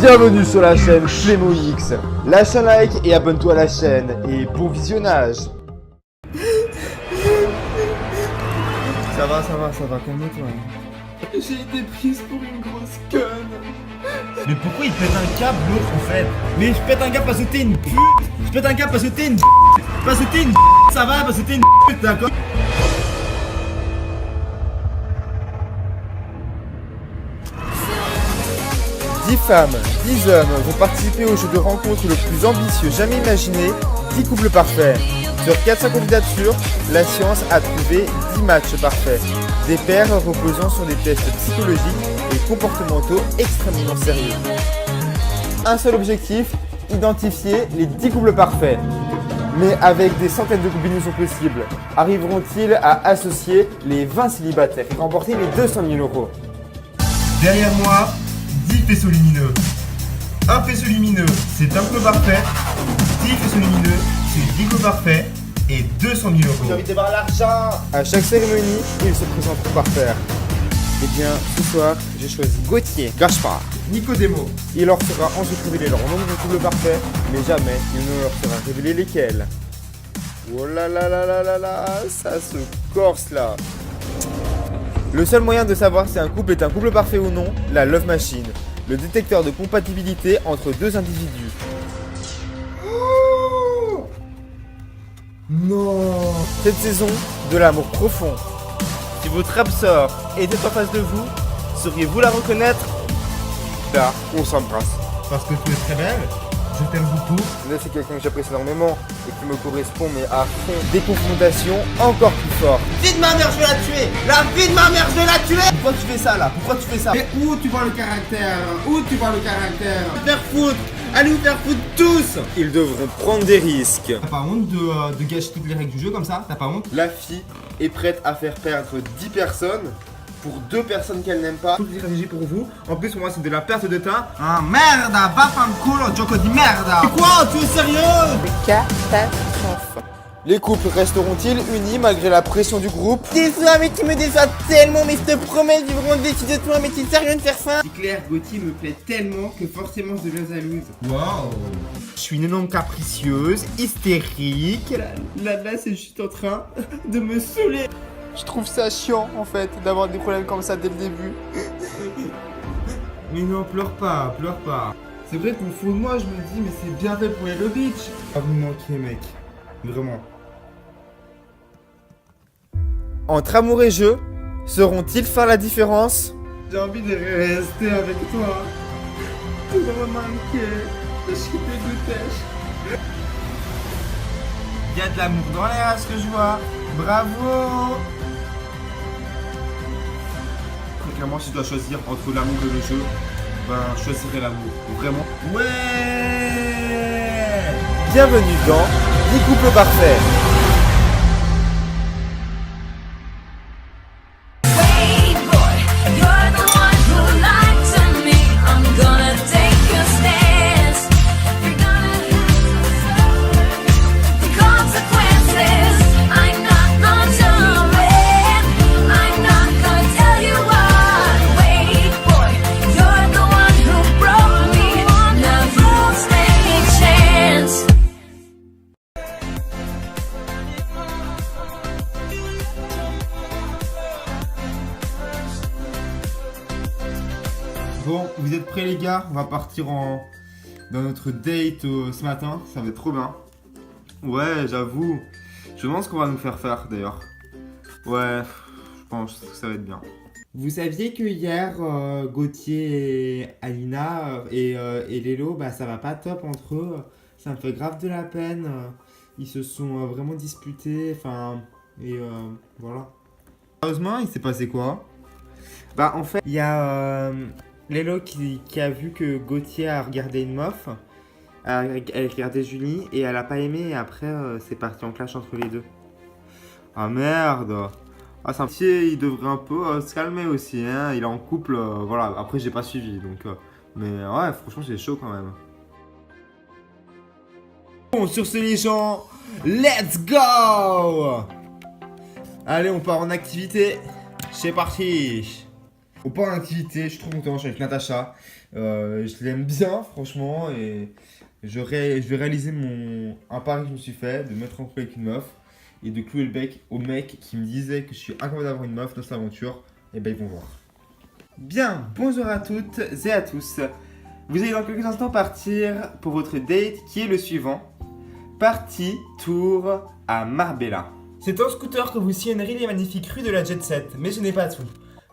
Bienvenue sur la chaîne Flémo X. Lâche un like et abonne-toi à la chaîne et bon visionnage. Ça va, calme-toi. J'ai été prise pour une grosse conne. Mais pourquoi il pète un câble l'autre en fait? Mais je pète un câble parce que t'es une pute. Je pète un câble parce que t'es une parce que t'es une ça va, parce que t'es une pute, d'accord? Dix femmes, 10 hommes vont participer au jeu de rencontre le plus ambitieux jamais imaginé, 10 couples parfaits. Sur 400 candidatures, la science a trouvé 10 matchs parfaits. Des paires reposant sur des tests psychologiques et comportementaux extrêmement sérieux. Un seul objectif, identifier les 10 couples parfaits. Mais avec des centaines de combinaisons possibles, arriveront-ils à associer les 20 célibataires et remporter les 200 000 €? Derrière moi, 10 faisceaux lumineux. Un faisceau lumineux, c'est un couple parfait. 10 faisceaux lumineux, c'est 10 couples parfaits. Et 200 000 €. J'ai envie d'avoir l'argent. À chaque cérémonie, ils se présentent pour parfaire. Eh bien, ce soir, j'ai choisi Gauthier, Gaspard, Nicodemo. Il leur sera ensuite révélé leur nombre de couples parfaits, mais jamais il ne leur sera révélé lesquels. Oh là là là là là là, ça se corse là. Le seul moyen de savoir si un couple est un couple parfait ou non, la Love Machine, le détecteur de compatibilité entre deux individus. Non. Cette saison, de l'amour profond. Si votre âme sœur était en face de vous, sauriez-vous la reconnaître? Là, on s'embrasse. Parce que tu es très belle. Je t'aime beaucoup. Là, c'est quelqu'un que j'apprécie énormément et qui me correspond, mais à fond. Des confrontations encore plus fortes. Vie de ma mère, je vais la tuer. La vie de ma mère, je vais la tuer. Pourquoi tu fais ça là? Pourquoi tu fais ça? Mais où tu vois le caractère? Où tu vois le caractère? Faire foutre. Allez vous faire foutre tous. Ils devront prendre des risques. T'as pas honte de gâcher toutes les règles du jeu comme ça? T'as pas honte? La fille est prête à faire perdre 10 personnes pour 2 personnes qu'elle n'aime pas. Toutes les stratégies pour vous. En plus, pour moi, c'est de la perte de temps. Ah merde, va fanculo, Joko di merda. Quoi? Tu es sérieux? Catastrophe. Les couples resteront-ils unis malgré la pression du groupe? Déçois, mais tu me déçois tellement, mais je te promets, je vais vraiment décider de toi, mais tu sais rien de faire ça. Claire, Gauthier me plaît tellement que forcément je deviens jalouse. Waouh. Je suis une énorme capricieuse, hystérique. Là, c'est juste en train de me saouler. Je trouve ça chiant en fait d'avoir des problèmes comme ça dès le début. Mais non, pleure pas, pleure pas. C'est vrai qu'au fond de moi, je me dis, mais c'est bien fait pour Hello Beach. Ah, vous manquez, mec. Vraiment. Entre amour et jeu, sauront-ils faire la différence? J'ai envie de rester avec toi. Tu me manquer. Je suis dégoûtée. Il y a de l'amour dans l'air à ce que je vois. Bravo. Très clairement, si je dois choisir entre l'amour et le jeu, ben je choisirais l'amour. Vraiment. Ouais. Bienvenue dans 10 couples parfaits. Bon, vous êtes prêts les gars? On va partir dans notre date ce matin. Ça va être trop bien. Ouais, j'avoue. Je pense qu'on va nous faire faire d'ailleurs. Ouais, je pense que ça va être bien. Vous saviez que hier, Gauthier et Alina et Lélo, bah ça va pas top entre eux. Ça me fait grave de la peine. Ils se sont vraiment disputés. Enfin, et voilà. Sérieusement, il s'est passé quoi? Bah en fait, il y a Lélo qui a vu que Gauthier a regardé une meuf. Elle regardait Julie et elle a pas aimé. Et après, c'est parti en clash entre les deux. Ah merde. Ah, c'est un petit, il devrait un peu se calmer aussi, hein. Il est en couple, voilà. Après, j'ai pas suivi, donc. Mais ouais, franchement, c'est chaud quand même. Bon, sur ce les gens, let's go! Allez, on part en activité. C'est parti. Au port d'activité, je suis trop content, je suis avec Natacha. Je l'aime bien, franchement, et je vais réaliser un pari que je me suis fait, de mettre en couple avec une meuf et de clouer le bec aux mecs qui me disaient que je suis incapable d'avoir une meuf dans cette aventure. Et ben ils vont voir. Bien, bonjour à toutes et à tous. Vous allez dans quelques instants partir pour votre date qui est le suivant. Parti tour à Marbella. C'est en scooter que vous sillonnerez les magnifiques rues de la Jet Set, mais ce n'est pas tout.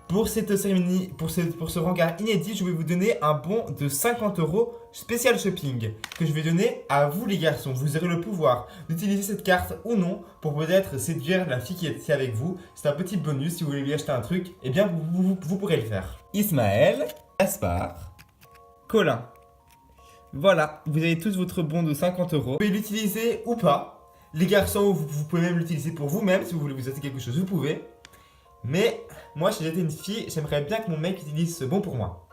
Pour cette cérémonie, pour ce rencard inédit, je vais vous donner un bon de 50 € spécial shopping que je vais donner à vous les garçons. Vous aurez le pouvoir d'utiliser cette carte ou non pour peut-être séduire la fille qui est ici avec vous. C'est un petit bonus si vous voulez lui acheter un truc, eh bien vous pourrez le faire. Ismaël, Gaspard, Colin. Voilà, vous avez tous votre bon de 50 €. Vous pouvez l'utiliser ou pas. Les garçons, vous pouvez même l'utiliser pour vous-même si vous voulez vous acheter quelque chose, vous pouvez. Mais moi, si j'étais une fille, j'aimerais bien que mon mec utilise ce bon pour moi.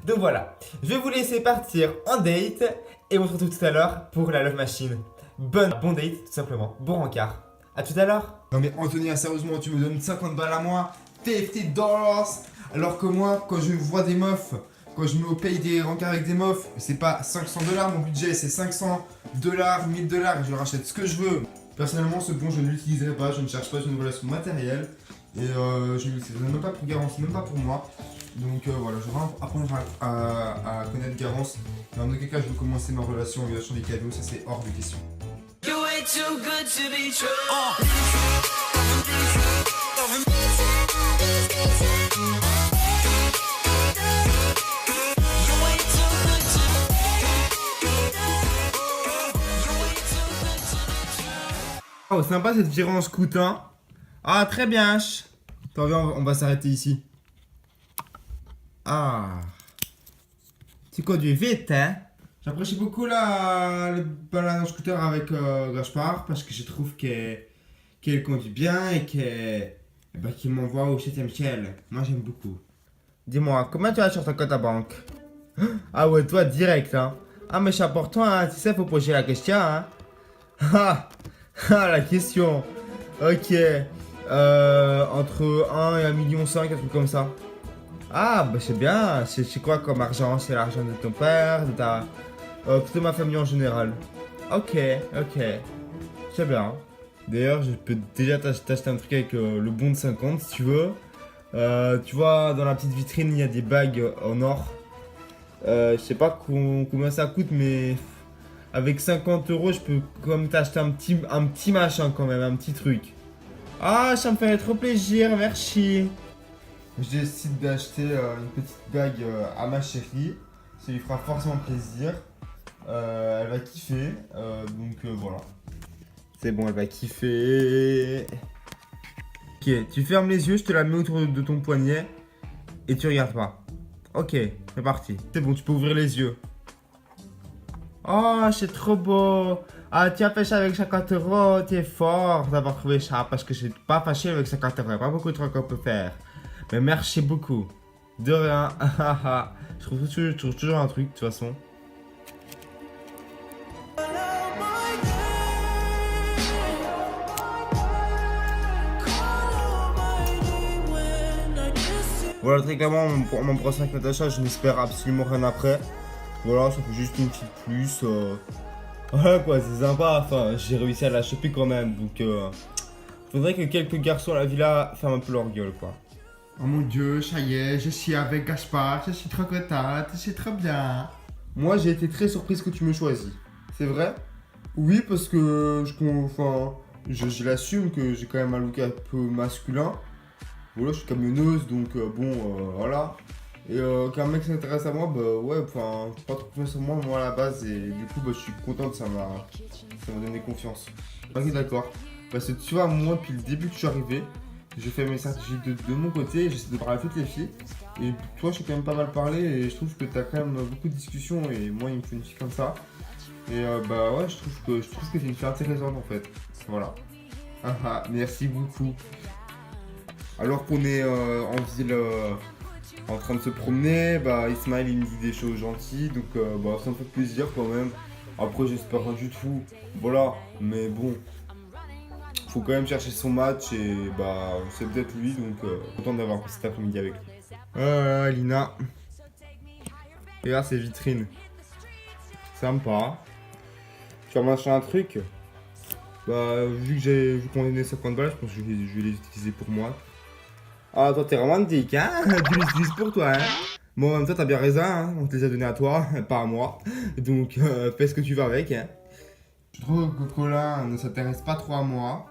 Donc voilà, je vais vous laisser partir en date et on se retrouve tout à l'heure pour la Love Machine. Bon date, tout simplement. Bon rencard. A tout à l'heure. Non mais Anthony, sérieusement, tu me donnes 50 balles à moi, $50. Alors que moi, quand je vois des meufs, quand je me paye des rencarts avec des meufs, c'est pas $500, mon budget c'est $500, $1000, je rachète ce que je veux. Personnellement, ce bon, je ne l'utiliserai pas, je ne cherche pas une relation matérielle. Et je ne l'utiliserai même pas pour Garance, même pas pour moi. Donc voilà, je vais vraiment apprendre à connaître Garance. Dans aucun cas, je veux commencer ma relation en lui achetant des cadeaux, ça c'est hors de question. You're way too good to be true. You're way too good to Oh, sympa cette virée en scooter. Ah, très bien. Attends, viens, on va s'arrêter ici. Ah. Tu conduis vite, hein? J'apprécie beaucoup le balade en scooter avec Gaspard parce que je trouve qu'elle conduit bien et qu'il m'envoie au 7ème ciel. Moi, j'aime beaucoup. Dis-moi, combien tu as sur ton compte à banque? Ah ouais, toi, direct, hein? Ah, mais c'est important, hein? Tu sais, faut poser la question, hein? Ah, la question. Ok. Entre 1 et 1,5 million, un truc comme ça. Ah, bah c'est bien. C'est quoi comme argent? C'est l'argent de ton père, de ma famille en général. Ok. C'est bien. D'ailleurs, je peux déjà t'acheter un truc avec le bon de 50 si tu veux. Tu vois, dans la petite vitrine, il y a des bagues en or. Je sais pas combien ça coûte, mais avec 50 € je peux quand même t'acheter un petit machin quand même, un petit truc. Ah, ça me fait trop plaisir, merci. Je décide d'acheter une petite bague à ma chérie. Ça lui fera forcément plaisir. Elle va kiffer. Donc voilà. C'est bon, elle va kiffer. Ok, tu fermes les yeux, je te la mets autour de ton poignet. Et tu regardes pas. Ok, c'est parti. C'est bon, tu peux ouvrir les yeux. Oh, c'est trop beau. Ah, tu as fait ça avec 50 €, t'es fort d'avoir trouvé ça parce que c'est pas facile avec 50 €, il y a pas beaucoup de trucs qu'on peut faire. Mais merci beaucoup. De rien. je trouve toujours un truc de toute façon. Voilà, très clairement, mon procès avec Natacha, je n'espère absolument rien après. Voilà, ça fait juste une petite plus. Voilà quoi, c'est sympa. Enfin, j'ai réussi à la choper quand même. Donc, faudrait que quelques garçons à la villa ferment un peu leur gueule quoi. Oh mon dieu, ça y est, je suis avec Gaspard, je suis trop contente, c'est trop bien. Moi, j'ai été très surprise que tu me choisis. C'est vrai? Oui, parce que je l'assume que j'ai quand même un look un peu masculin. Voilà, je suis camionneuse, donc voilà. Et qu'un mec s'intéresse à moi, bah ouais, enfin, pas trop confiance en moi à la base, et du coup, bah je suis contente, ça m'a donné confiance. Ok, d'accord. Parce que tu vois, moi, depuis le début que je suis arrivé, je fais mes stratégies de mon côté, j'essaie de parler à toutes les filles. Et toi, je sais quand même pas mal parler, et je trouve que t'as quand même beaucoup de discussions, et moi, il me faut une fille comme ça. Et bah ouais, je trouve que t'es une fille intéressante en fait. Voilà. Merci beaucoup. Alors qu'on est en ville en train de se promener, bah Ismaël il me dit des choses gentilles, donc bah ça me fait plaisir quand même. Après j'espère rien du tout, voilà, mais bon, faut quand même chercher son match et bah c'est peut-être lui, donc content d'avoir passé cet après-midi avec lui. Lina. Regarde ces vitrines. Sympa. Tu vas m'acheter un truc? Bah, vu qu'on est 50 balles, je pense que je vais les utiliser pour moi. Ah, toi, t'es romantique, hein? Tu les utilises pour toi, hein? Bon, en même temps, t'as bien raison, hein? On te les a donnés à toi, pas à moi. Donc, fais ce que tu veux avec, hein? Je trouve que Colin ne s'intéresse pas trop à moi.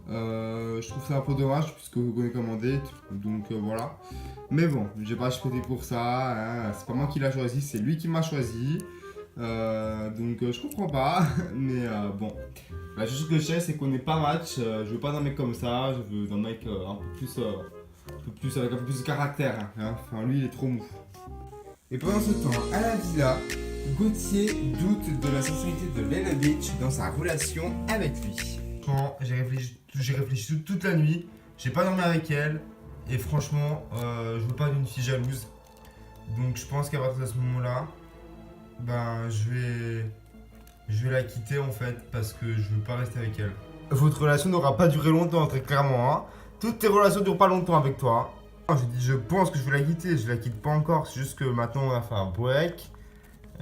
Je trouve ça un peu dommage puisque on est commandé, donc voilà. Mais bon, j'ai pas acheté pour ça, hein. C'est pas moi qui l'a choisi, c'est lui qui m'a choisi. Donc je comprends pas, mais bon. La chose que je sais, c'est qu'on n'est pas match. Je veux pas d'un mec comme ça, je veux d'un mec un peu plus avec un peu plus de caractère. Hein. Enfin, lui, il est trop mou. Et pendant ce temps, à la villa, Gauthier doute de la sincérité de Lelovitch dans sa relation avec lui. Franchement, j'ai réfléchi toute la nuit. J'ai pas dormi avec elle. Et franchement, je veux pas d'une fille jalouse. Donc je pense qu'à partir de ce moment-là, ben je vais la quitter en fait parce que je veux pas rester avec elle. Votre relation n'aura pas duré longtemps, très clairement. Hein. Toutes tes relations durent pas longtemps avec toi. Hein. Je dis je pense que je vais la quitter, je la quitte pas encore. C'est juste que maintenant on va faire un break.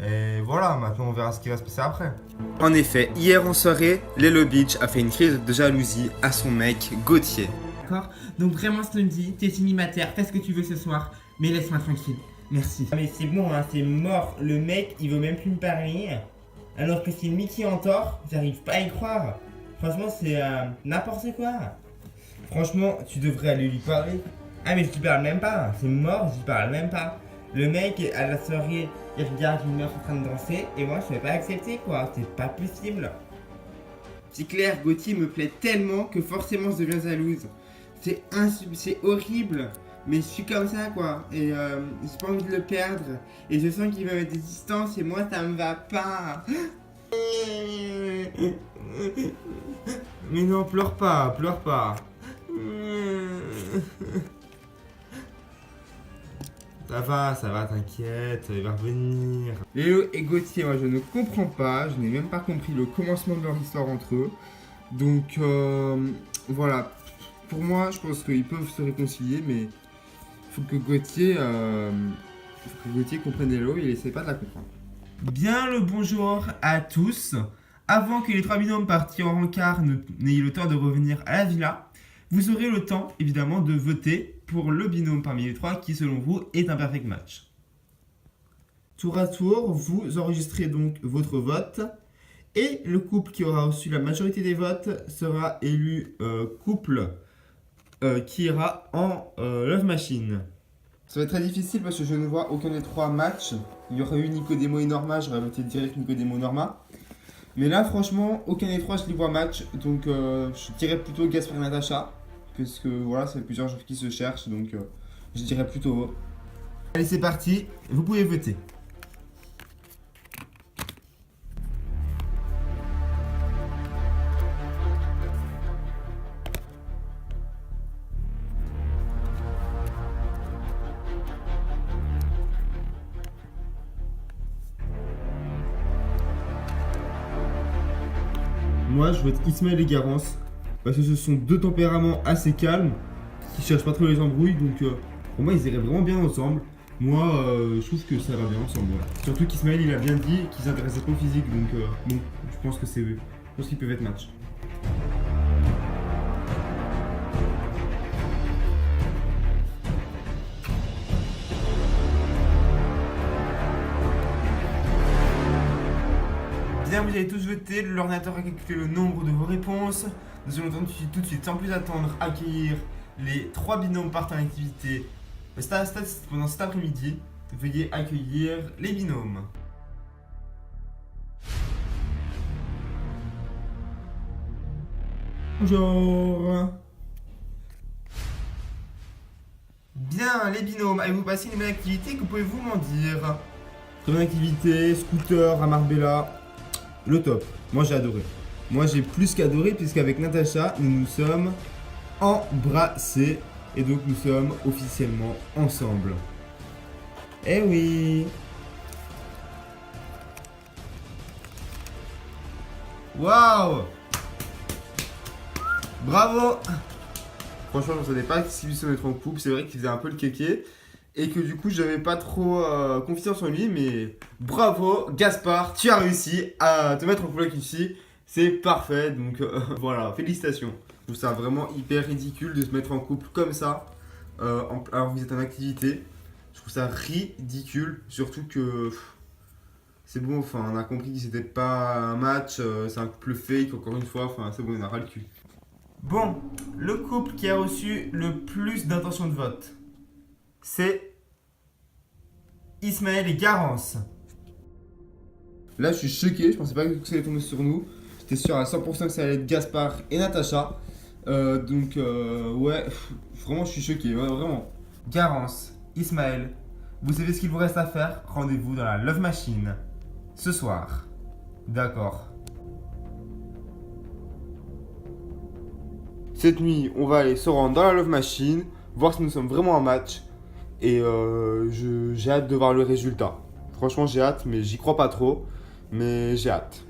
Et voilà, maintenant on verra ce qui va se passer après. En effet, hier en soirée, Lelovitch a fait une crise de jalousie à son mec Gauthier. D'accord? Donc vraiment, je te le dis, t'es célibataire, fais ce que tu veux ce soir, mais laisse-moi tranquille. Merci. Ah mais c'est bon, hein, c'est mort. Le mec, il veut même plus me parler. Alors que c'est lui qui est en tort, j'arrive pas à y croire. Franchement, c'est n'importe quoi. Franchement, tu devrais aller lui parler. Ah mais je lui parle même pas, c'est mort, je lui parle même pas. Le mec, à la soirée, il regarde une meuf en train de danser et moi je vais pas accepter quoi, c'est pas possible. C'est clair, Gauthier me plaît tellement que forcément je deviens jalouse. C'est horrible, mais je suis comme ça quoi, et j'ai pas envie de le perdre. Et je sens qu'il va mettre des distances et moi ça me va pas. Mais non, pleure pas, pleure pas. Ça va, t'inquiète, il va revenir. Léo et Gauthier, moi je ne comprends pas, je n'ai même pas compris le commencement de leur histoire entre eux. Donc voilà, pour moi je pense qu'ils peuvent se réconcilier, mais il faut que Gauthier comprenne Léo, il essaie pas de la comprendre. Bien le bonjour à tous. Avant que les trois binômes partis en rencard n'aient le temps de revenir à la villa, vous aurez le temps évidemment de voter pour le binôme parmi les trois qui selon vous est un perfect match. Tour à tour, vous enregistrez donc votre vote et le couple qui aura reçu la majorité des votes sera élu couple qui ira en Love Machine. Ça va être très difficile parce que je ne vois aucun des trois matchs. Il y aurait eu Nicodemo et Norma, j'aurais voté direct Nicodemo Norma. Mais là, franchement, aucun des trois je les vois match. Donc, je dirais plutôt Gaspard et Natacha. Parce que voilà, c'est plusieurs gens qui se cherchent. Donc, je dirais plutôt eux. Allez, c'est parti, vous pouvez voter. Moi, je vote Ismaël et Garance parce que ce sont deux tempéraments assez calmes qui cherchent pas trop les embrouilles. Donc, pour moi, ils iraient vraiment bien ensemble. Moi, je trouve que ça va bien ensemble. Voilà. Surtout qu'Ismaël, il a bien dit qu'il s'intéressait pas au physique. Donc, bon, je pense que c'est eux. Je pense qu'ils peuvent être match. Bien, vous avez tous voté, l'ordinateur a calculé le nombre de vos réponses. Nous allons tout de suite, sans plus attendre, accueillir les trois binômes partant en activité pendant cet après-midi. Veuillez accueillir les binômes. Bonjour. Bien, les binômes, avez-vous passé une bonne activité? Que pouvez-vous m'en dire? Très bonne activité, scooter à Marbella. Le top. Moi, j'ai adoré. Moi, j'ai plus qu'adoré puisqu'avec Natacha, nous nous sommes embrassés. Et donc, nous sommes officiellement ensemble. Eh oui. Waouh! Bravo! Franchement, je ne savais pas si lui se mettre en couple. C'est vrai qu'il faisait un peu le kéké. et que du coup j'avais pas trop confiance en lui, mais bravo Gaspard, tu as réussi à te mettre en couple avec une fille, c'est parfait, donc voilà, félicitations. Je trouve ça vraiment hyper ridicule de se mettre en couple comme ça, alors que vous êtes en activité. Je trouve ça ridicule, surtout que c'est bon, enfin on a compris que c'était pas un match, c'est un couple fake encore une fois, enfin c'est bon, on a ras le cul. Bon, le couple qui a reçu le plus d'intentions de vote, c'est Ismaël et Garance. Là je suis choqué, je pensais pas que ça allait tomber sur nous. J'étais sûr à 100% que ça allait être Gaspard et Natacha. Donc ouais, vraiment je suis choqué, ouais, vraiment. Garance, Ismaël, vous savez ce qu'il vous reste à faire? Rendez-vous dans la Love Machine ce soir. D'accord. Cette nuit, on va aller se rendre dans la Love Machine, voir si nous sommes vraiment un match. Et j'ai hâte de voir le résultat. Franchement, j'ai hâte, mais j'y crois pas trop. Mais j'ai hâte.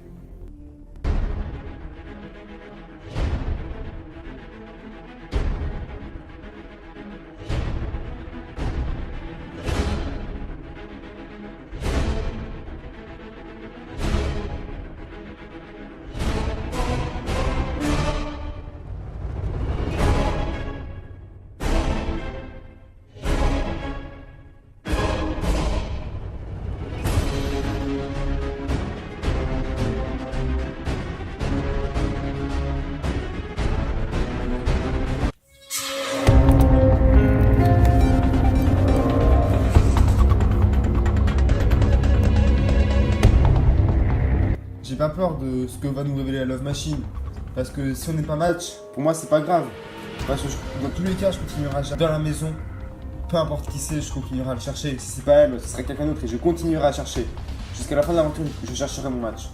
J'ai pas peur de ce que va nous révéler la Love Machine. Parce que si on n'est pas match, pour moi c'est pas grave. Parce que dans tous les cas, je continuerai à chercher dans la maison. Peu importe qui c'est, je continuerai à le chercher. Si c'est pas elle, ce serait quelqu'un d'autre et je continuerai à chercher. Jusqu'à la fin de l'aventure, je chercherai mon match.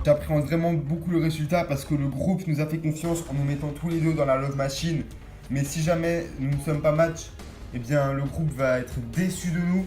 J'appréhende vraiment beaucoup le résultat parce que le groupe nous a fait confiance en nous mettant tous les deux dans la Love Machine. Mais si jamais nous ne sommes pas match, eh bien le groupe va être déçu de nous.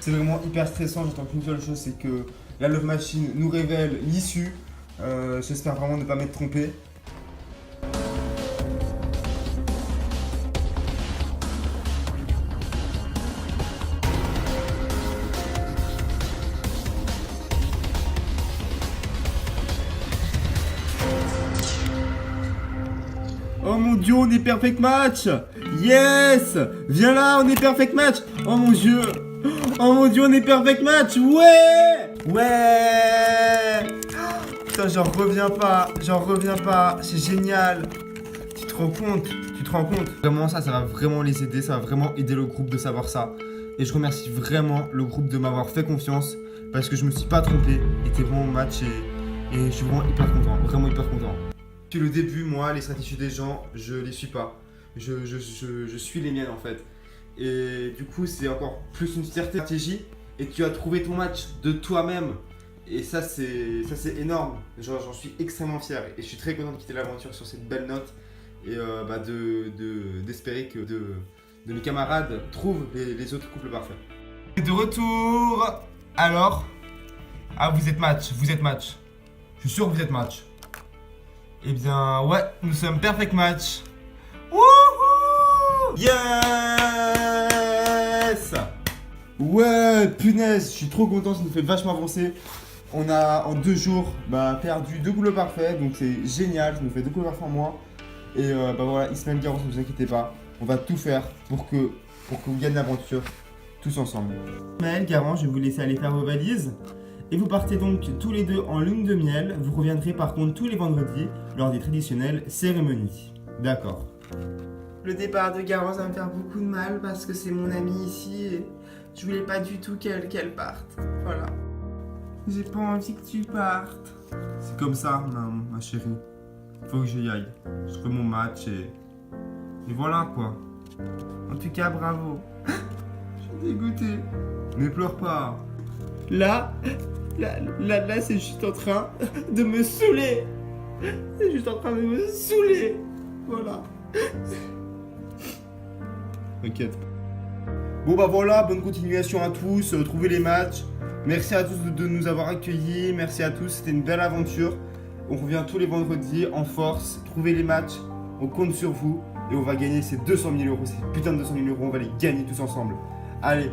C'est vraiment hyper stressant, j'attends qu'une seule chose, c'est que la Love Machine nous révèle l'issue. J'espère vraiment ne pas m'être trompé. Oh mon dieu, on est perfect match! Yes! Viens là, on est perfect match! Oh mon dieu! Oh mon dieu, on est perfect match! Ouais! Ouais! Putain, j'en reviens pas, c'est génial! Tu te rends compte? Vraiment, ça va vraiment les aider, ça va vraiment aider le groupe de savoir ça. Et je remercie vraiment le groupe de m'avoir fait confiance parce que je me suis pas trompé. C'était vraiment mon match et je suis vraiment hyper content, Depuis le début, moi, les stratégies des gens, je les suis pas. Je suis les miennes en fait. Et du coup, c'est encore plus une fierté stratégie. Et tu as trouvé ton match de toi-même. Et ça, c'est énorme. J'en suis extrêmement fier. Et je suis très content de quitter l'aventure sur cette belle note. Et d'espérer que de mes camarades trouvent les autres couples parfaits. De retour. Alors? Ah, vous êtes match. Je suis sûr que vous êtes match. Eh bien, ouais, nous sommes perfect match. Wouhou! Yes! Ouais, punaise, je suis trop content, ça nous fait vachement avancer. On a en 2 jours perdu 2 couples parfaits, donc c'est génial, ça nous fait 2 couples parfaits en moins. Et voilà, Ismaël Garance, ne vous inquiétez pas, on va tout faire pour que vous gagnez l'aventure tous ensemble. Ismaël, Garance, je vais vous laisser aller faire vos valises. Et vous partez donc tous les deux en lune de miel. Vous reviendrez par contre tous les vendredis lors des traditionnelles cérémonies. D'accord. Le départ de Garance va me faire beaucoup de mal parce que c'est mon amie ici et je voulais pas du tout qu'elle parte. Voilà. J'ai pas envie que tu partes. C'est comme ça, ma chérie. Faut que j'y aille. Je fais mon match et voilà quoi. En tout cas, bravo. Je suis dégoûté. Mais pleure pas. Là, c'est juste en train de me saouler. C'est juste en train de me saouler. Voilà. T'inquiète. Bon bah voilà, bonne continuation à tous, trouvez les matchs. Merci à tous de nous avoir accueillis, merci à tous, c'était une belle aventure. On revient tous les vendredis en force, trouvez les matchs, on compte sur vous et on va gagner ces 200 000 euros, ces putains de 200 000 euros, on va les gagner tous ensemble. Allez,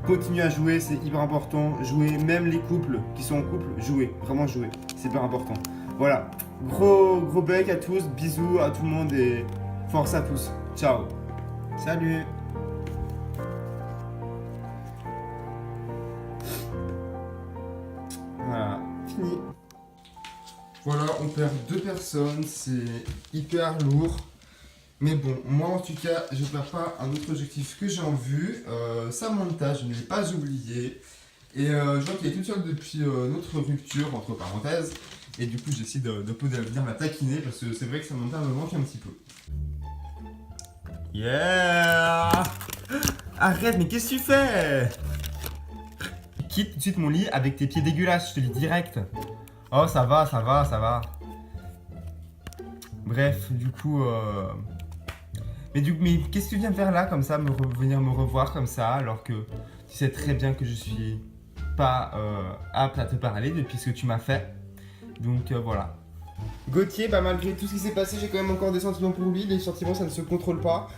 continuez à jouer, c'est hyper important, jouez, même les couples qui sont en couple, jouez, vraiment jouez, c'est hyper important. Voilà, gros bec à tous, bisous à tout le monde et force à tous, ciao. Salut. Voilà, fini. Voilà, on perd 2 personnes, c'est hyper lourd. Mais bon, moi en tout cas, je ne perds pas un autre objectif que j'ai en vue. Samantha, je ne l'ai pas oublié. Et je vois qu'elle est toute seule depuis notre rupture, entre parenthèses. Et du coup, j'essaie de venir la taquiner parce que c'est vrai que Samantha me manque un petit peu. Yeah! Arrête, mais qu'est-ce que tu fais? Quitte tout de suite mon lit avec tes pieds dégueulasses, je te le dis direct. Oh, ça va. Bref, du coup... Mais qu'est-ce que tu viens faire là, comme ça, venir me revoir comme ça, alors que tu sais très bien que je suis pas apte à te parler depuis ce que tu m'as fait. Donc voilà. Gauthier, bah malgré tout ce qui s'est passé, j'ai quand même encore des sentiments pour lui. Les sentiments, ça ne se contrôle pas.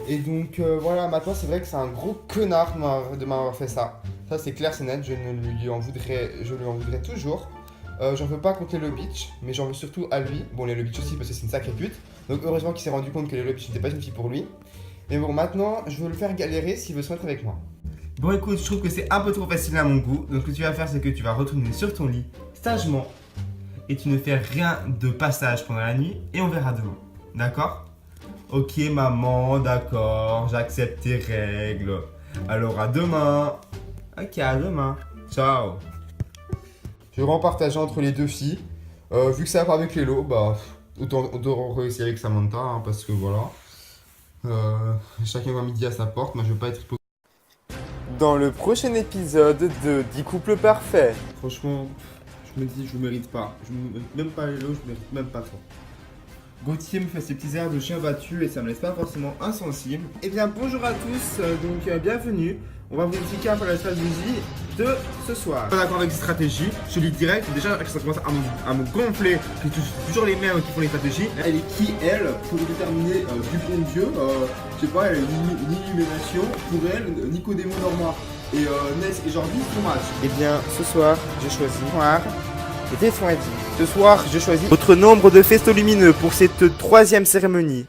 Et donc voilà, maintenant c'est vrai que c'est un gros connard de m'avoir fait ça. Ça c'est clair, c'est net, je lui en voudrais toujours. J'en veux pas contre les Bitch, mais j'en veux surtout à lui. Bon, les Bitch aussi parce que c'est une sacrée pute. Donc heureusement qu'il s'est rendu compte que les Bitch n'était pas une fille pour lui. Mais bon, maintenant je veux le faire galérer s'il veut se mettre avec moi. Bon écoute, je trouve que c'est un peu trop facile à mon goût. Donc ce que tu vas faire, c'est que tu vas retourner sur ton lit, sagement. Et tu ne fais rien de passage pendant la nuit et on verra demain. D'accord? Ok maman, d'accord, j'accepte tes règles. Alors à demain. Ok, à demain. Ciao. Je vais partager entre les deux filles. Vu que ça va pas avec Lélo, bah autant réussir avec Samantha, hein, parce que voilà. Chacun va midi à sa porte, moi je veux pas être hypocrite. Dans le prochain épisode de 10 couples parfaits. Franchement, je me dis, je mérite pas. Je mérite même pas Lélo, je mérite même pas toi. Gauthier me fait ses petits airs de chien battu et ça me laisse pas forcément insensible. Eh bien bonjour à tous, bienvenue. On va vous expliquer un peu la stratégie de ce soir. Pas d'accord avec cette stratégie, je lis direct, déjà ça commence à me gonfler. C'est toujours les mêmes qui font les stratégies. Elle est qui elle pour déterminer du bon Dieu, je sais pas, elle a une illumination. Pour elle, Nicodémo Normand et Ness et Jordi font match. Eh bien, ce soir, j'ai choisi noir et Tessoindi. Ce soir, je choisis votre nombre de faisceaux lumineux pour cette 3e cérémonie.